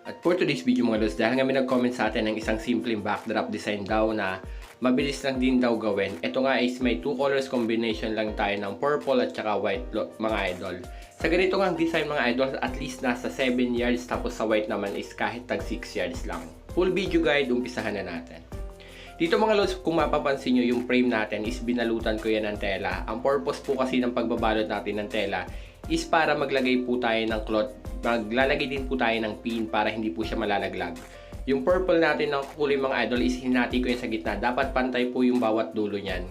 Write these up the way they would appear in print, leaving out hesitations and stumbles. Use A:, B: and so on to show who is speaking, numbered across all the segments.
A: At for today's video mga lods, dahil nga may nag-comment sa atin ng isang simpleng backdrop design daw na mabilis lang din daw gawin. Ito nga is may 2 colors combination lang tayo ng purple at saka white mga idol. Sa ganito nga design mga idol, at least nasa 7 yards, tapos sa white naman is kahit tag 6 yards lang. Full video guide, umpisahan na natin. Dito mga lods, kung mapapansin nyo, yung frame natin is binalutan ko yan ng tela. Ang purpose po kasi ng pagbabalot natin ng tela is para maglagay po tayo ng cloth. Maglalagay din po tayo ng pin para hindi po siya malalaglag. Yung purple natin ng kulay mga idol is hinati ko yan sa gitna. Dapat pantay po yung bawat dulo niyan.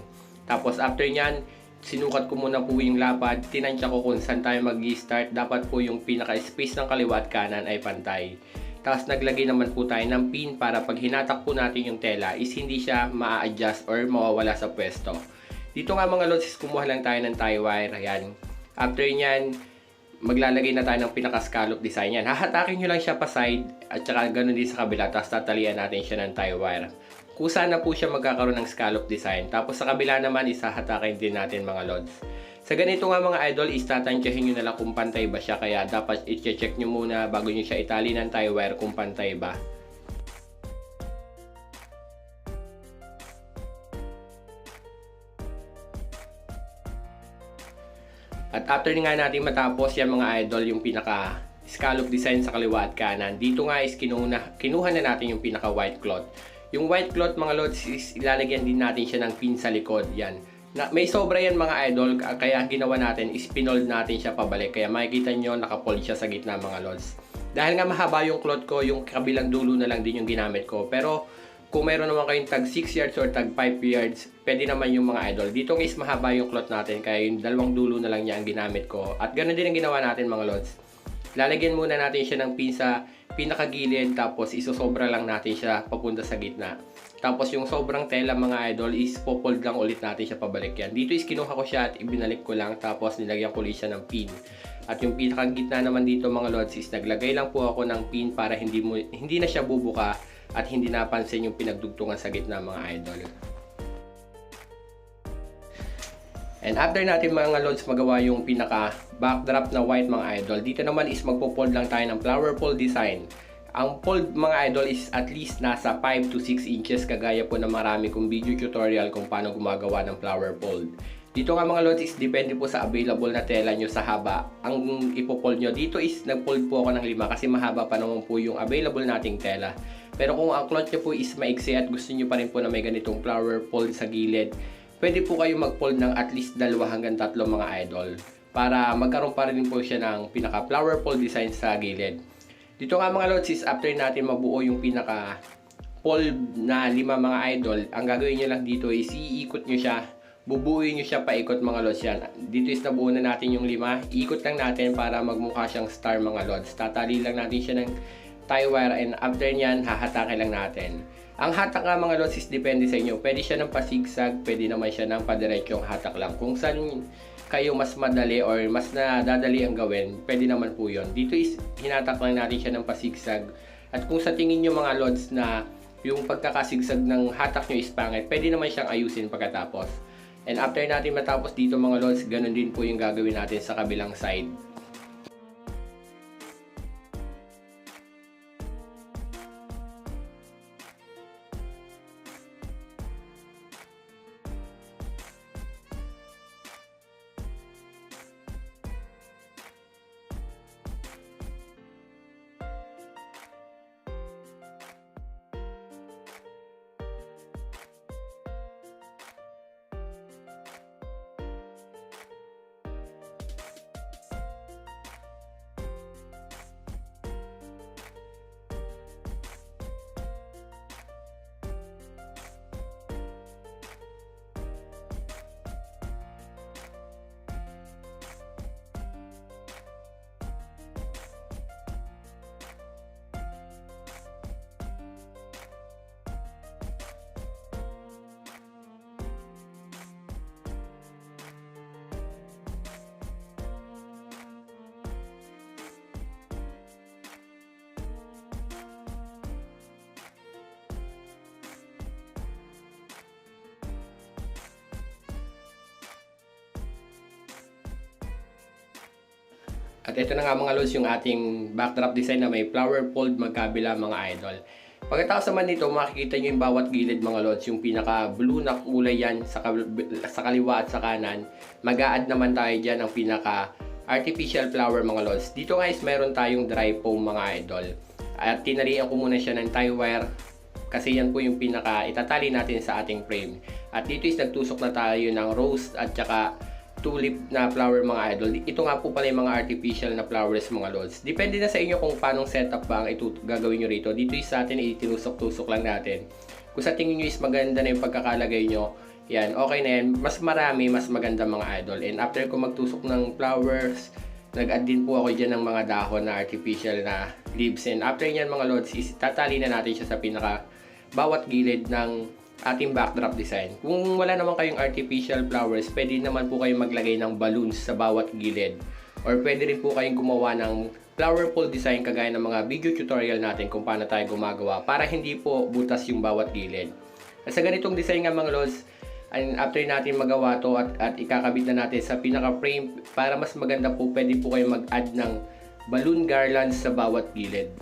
A: Tapos after nyan, sinukat ko muna po yung lapad. Tinansya ko kung saan tayo mag-start. Dapat po yung pinaka-space ng kaliwa at kanan ay pantay. Tapos naglagay naman po tayo ng pin para pag hinatak po natin yung tela is hindi siya ma-adjust or mawawala sa pwesto. Dito nga mga lods, kumuha lang tayo ng tie wire. Ayan. After nyan, maglalagay na tayo ng pinaka-scallop design yan. Hahatakin nyo lang siya pa side at saka ganun din sa kabila. Tapos tatalian natin siya ng tie wire. Kusa na po siya magkakaroon ng scallop design. Tapos sa kabila naman, isahatakin din natin mga lods. Sa ganito nga mga idol, istatansyahin nyo na lang kung pantay ba siya. Kaya dapat i-check nyo muna bago nyo siya itali ng tie wire kung pantay ba. At after nga natin matapos yan mga idol, yung pinaka scallop design sa kaliwa at kanan, dito nga is kinuha na natin yung pinaka white cloth. Yung white cloth mga lods is ilalagyan din natin siya ng pin sa likod. Yan. May sobra yan mga idol, kaya ginawa natin is pinold natin siya pabalik. Kaya makikita nyo nakapold siya sa gitna mga lods. Dahil nga mahaba yung cloth ko, yung kabilang dulo na lang din yung ginamit ko. Pero kung meron naman kayong tag 6 yards or tag 5 yards, pwede naman yung mga idol. Dito is mahaba yung cloth natin, kaya yung dalawang dulo na lang niya ang ginamit ko. At ganoon din ang ginawa natin mga lods. Lalagyan muna natin siya ng pin sa pinakagilid, tapos isosobra lang natin siya papunta sa gitna. Tapos yung sobrang tela mga idol is popold lang ulit natin siya pabalik yan. Dito is kinuha ko siya at ibinalik ko lang, tapos nilagyan ko ulit siya ng pin. At yung pinakagitna naman dito mga lods is naglagay lang po ako ng pin para hindi na siya bubuka at hindi napansin yung pinagdugtungan sa gitna mga idol. And after natin mga lods magawa yung pinaka backdrop na white mga idol, dito naman is magpo-fold lang tayo ng flower fold design. Ang fold mga idol is at least nasa 5 to 6 inches, kagaya po na marami kong video tutorial kung paano gumagawa ng flower fold. Dito nga mga lods is depende po sa available na tela nyo sa haba. Ang ipo-fold nyo dito is nag-fold po ako ng 5 kasi mahaba pa naman po yung available nating tela. Pero kung ang cloth nyo po is maiksi at gusto nyo pa rin po na may ganitong flower fold sa gilid, pwede po kayo mag-fold ng at least 2 hanggang 3 mga idol para magkaroon pa rin po siya ng pinaka flower fold design sa gilid. Dito nga mga lods is after natin mabuo yung pinaka fold na 5 mga idol, ang gagawin nyo lang dito is iikot nyo siya, bubuuin nyo siya paikot mga lods yan. Dito is nabuo na natin yung 5, iikot lang natin para magmukha siyang star mga lods. Tatali lang natin siya ng tie wire and after nyan, hahatakin lang natin. Ang hatak nga mga lods is depende sa inyo. Pwede siya ng pasigsag, pwede naman siya ng padiretsyong hatak lang. Kung saan kayo mas madali or mas nadadali ang gawin, pwede naman po yun. Dito is hinatak lang natin siya ng pasigsag. At kung sa tingin nyo mga lods na yung pagkakasigsag ng hatak nyo is pangit, pwede naman siyang ayusin pagkatapos. And after natin matapos dito mga lods, ganun din po yung gagawin natin sa kabilang side. At ito na nga mga lods yung ating backdrop design na may flower fold magkabila mga idol. Pagkatapos naman nito, makikita nyo yung bawat gilid mga lods, yung pinaka blue na kulay yan sa kaliwa at sa kanan. Mag-a-add naman tayo dyan ng pinaka artificial flower mga lods. Dito guys, meron tayong dry foam mga idol. At tinalian ko muna siya ng tie wire kasi yan po yung pinaka itatali natin sa ating frame. At dito is nagtusok na tayo ng rose at saka tulip na flower mga idol. Ito nga po pala yung mga artificial na flowers mga lods. Depende na sa inyo kung paanong setup ba ang gagawin nyo rito. Dito is sa atin itinusok-tusok lang natin. Kung sa tingin nyo is maganda na yung pagkakalagay nyo, yan, okay na yan. Mas marami, mas maganda mga idol. And after ko magtusok ng flowers, nag-add din po ako dyan ng mga dahon na artificial na leaves. And after yan mga lods, is tatali na natin siya sa pinaka bawat gilid ng ating backdrop design. Kung wala naman kayong artificial flowers, pwede naman po kayong maglagay ng balloons sa bawat gilid. Or pwede rin po kayong gumawa ng flower fold design kagaya ng mga video tutorial natin kung paano tayo gumagawa para hindi po butas yung bawat gilid. At sa ganitong design nga mga lods, and after natin magawa to at ikakabit na natin sa pinaka frame para mas maganda po, pwede po kayong mag-add ng balloon garlands sa bawat gilid.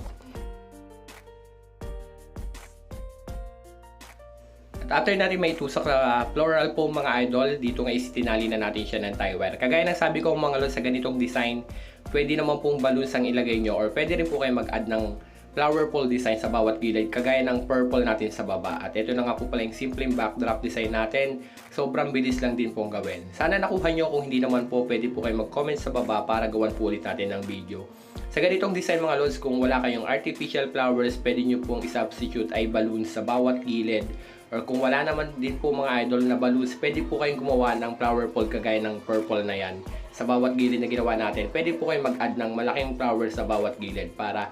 A: After natin may tusok na floral foam mga idol, dito nga is tinali na natin siya ng tie wire. Kagaya ng sabi ko mga lods, sa ganitong design, pwede naman pong balloons ang ilagay nyo or pwede rin po kayo mag-add ng flower fold design sa bawat gilid kagaya ng purple natin sa baba. At ito na nga po pala yung simpleng backdrop design natin. Sobrang bilis lang din pong gawin. Sana nakuha nyo. Kung hindi naman po, pwede po kayo mag-comment sa baba para gawan po ulit natin ng video. Sa ganitong design mga lods, kung wala kayong artificial flowers, pwede nyo pong i-substitute ay balloons sa bawat gilid. Or kung wala naman din po mga idol na balloons, pwede po kayong gumawa ng flower fold kagaya ng purple na yan. Sa bawat gilid na ginawa natin, pwede po kayong mag-add ng malaking flowers sa bawat gilid para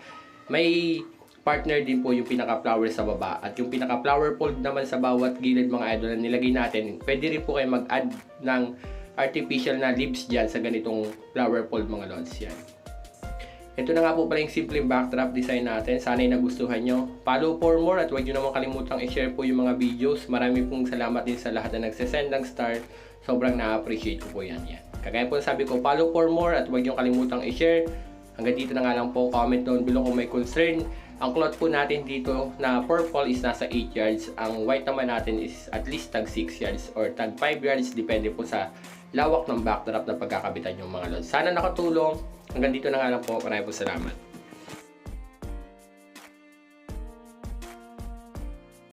A: may partner din po yung pinaka-flower sa baba. At yung pinaka-flower fold naman sa bawat gilid mga idol na nilagay natin, pwede rin po kayo mag-add ng artificial na leaves dyan sa ganitong flower fold mga lods. Yan. Ito na nga po pala yung simpleng backdrop design natin. Sana'y nagustuhan nyo. Follow for more at huwag nyo naman kalimutang i-share po yung mga videos. Marami pong salamat din sa lahat na nagsasend ng star. Sobrang na-appreciate ko po yan. Kagaya po sabi ko, follow for more at huwag nyo kalimutang i-share. Hanggang dito na nga lang po. Comment down below kung may concern. Ang cloth po natin dito na purple is nasa 8 yards. Ang white naman natin is at least tag 6 yards or tag 5 yards. Depende po sa lawak ng backdrop na pagkakabitan yung mga lods. Sana nakatulong. Hanggang dito na nga lang po. Maraming po salamat.